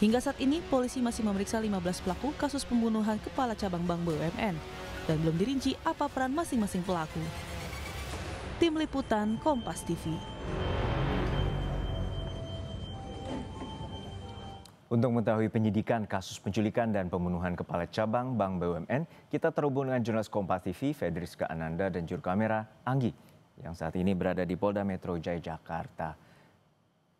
Hingga saat ini, polisi masih memeriksa 15 pelaku kasus pembunuhan Kepala Cabang Bank BUMN dan belum dirinci apa peran masing-masing pelaku. Tim Liputan Kompas TV. Untuk mengetahui penyidikan kasus penculikan dan pembunuhan Kepala Cabang Bank BUMN, kita terhubung dengan jurnalis Kompas TV, Fedriska Ananda, dan juru kamera Anggi, yang saat ini berada di Polda Metro Jaya, Jakarta.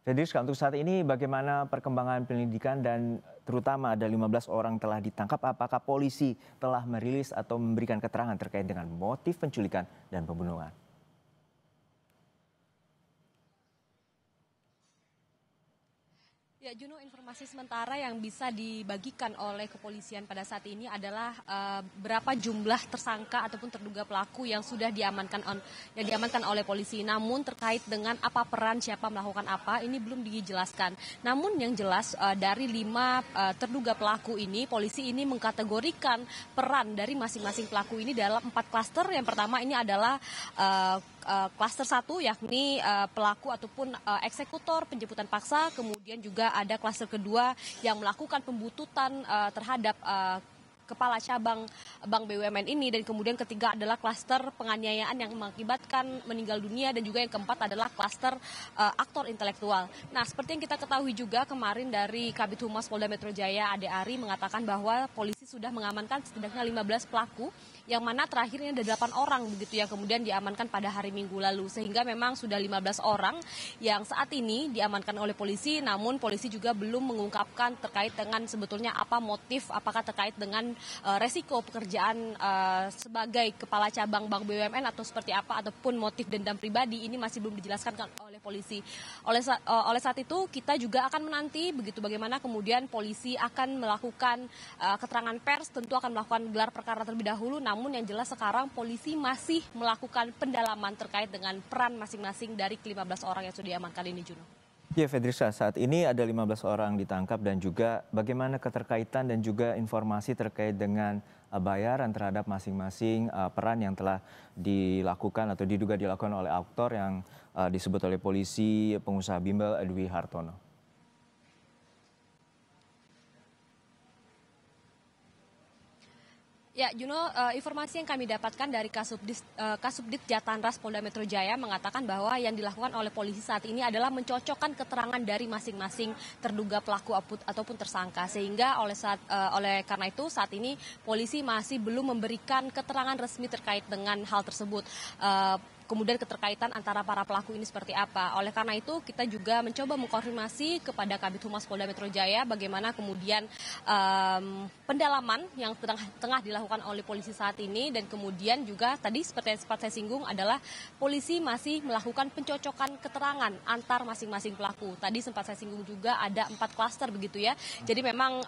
Fedriska, untuk saat ini bagaimana perkembangan penyelidikan dan terutama ada 15 orang telah ditangkap, apakah polisi telah merilis atau memberikan keterangan terkait dengan motif penculikan dan pembunuhan? Ya, Juno, informasi sementara yang bisa dibagikan oleh kepolisian pada saat ini adalah berapa jumlah tersangka ataupun terduga pelaku yang sudah diamankan oleh polisi. Namun terkait dengan apa peran, siapa melakukan apa, ini belum dijelaskan. Namun yang jelas dari 5 terduga pelaku ini, polisi ini mengkategorikan peran dari masing-masing pelaku ini dalam 4 klaster. Yang pertama ini adalah klaster 1, yakni pelaku ataupun eksekutor penjemputan paksa, kemudian juga ada klaster kedua yang melakukan pembuntutan terhadap Kepala Cabang Bank BUMN ini, dan kemudian ketiga adalah klaster penganiayaan yang mengakibatkan meninggal dunia, dan juga yang keempat adalah klaster aktor intelektual. Nah, seperti yang kita ketahui juga kemarin dari Kabid Humas Polda Metro Jaya Ade Ari mengatakan bahwa polisi sudah mengamankan setidaknya 15 pelaku, yang mana terakhirnya ada 8 orang begitu yang kemudian diamankan pada hari Minggu lalu, sehingga memang sudah 15 orang yang saat ini diamankan oleh polisi. Namun polisi juga belum mengungkapkan terkait dengan sebetulnya apa motif, apakah terkait dengan resiko pekerjaan sebagai Kepala Cabang Bank BUMN atau seperti apa, ataupun motif dendam pribadi, ini masih belum dijelaskan oleh polisi. Oleh saat itu kita juga akan menanti begitu bagaimana kemudian polisi akan melakukan keterangan pers, tentu akan melakukan gelar perkara terlebih dahulu. Namun yang jelas sekarang polisi masih melakukan pendalaman terkait dengan peran masing-masing dari ke-15 orang yang sudah diamankan ini, Juno. Ya, Fedriska, saat ini ada 15 orang ditangkap, dan juga bagaimana keterkaitan dan juga informasi terkait dengan bayaran terhadap masing-masing peran yang telah dilakukan atau diduga dilakukan oleh aktor yang disebut oleh polisi pengusaha bimbel Dwi Hartono. Ya, Juno, informasi yang kami dapatkan dari Kasubdit Jatanras Polda Metro Jaya mengatakan bahwa yang dilakukan oleh polisi saat ini adalah mencocokkan keterangan dari masing-masing terduga pelaku ataupun tersangka, sehingga oleh karena itu saat ini polisi masih belum memberikan keterangan resmi terkait dengan hal tersebut. Kemudian keterkaitan antara para pelaku ini seperti apa. Oleh karena itu kita juga mencoba mengkonfirmasi kepada Kabid Humas Polda Metro Jaya bagaimana kemudian pendalaman yang tengah dilakukan oleh polisi saat ini, dan kemudian juga tadi seperti yang sempat saya singgung adalah polisi masih melakukan pencocokan keterangan antar masing-masing pelaku. Tadi sempat saya singgung juga ada 4 klaster begitu ya. Jadi memang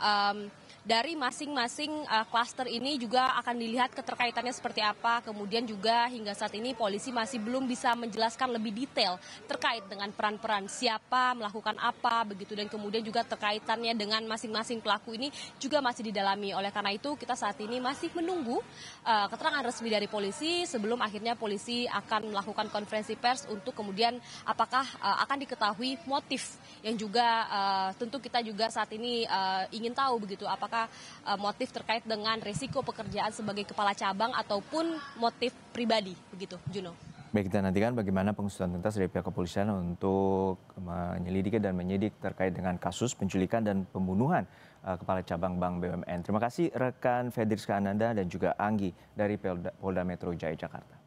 dari masing-masing klaster ini juga akan dilihat keterkaitannya seperti apa. Kemudian juga hingga saat ini polisi masih belum bisa menjelaskan lebih detail terkait dengan peran-peran siapa melakukan apa begitu, dan kemudian juga terkaitannya dengan masing-masing pelaku ini juga masih didalami. Oleh karena itu kita saat ini masih menunggu keterangan resmi dari polisi sebelum akhirnya polisi akan melakukan konferensi pers untuk kemudian apakah akan diketahui motif yang juga tentu kita juga saat ini ingin tahu begitu, apakah motif terkait dengan risiko pekerjaan sebagai kepala cabang ataupun motif pribadi begitu, Juno. Baik, kita nantikan bagaimana pengusutan tuntas dari pihak kepolisian untuk menyelidiki dan menyidik terkait dengan kasus penculikan dan pembunuhan Kepala Cabang Bank BUMN. Terima kasih rekan Fedriska Ananda dan juga Anggi dari Polda Metro Jaya, Jakarta.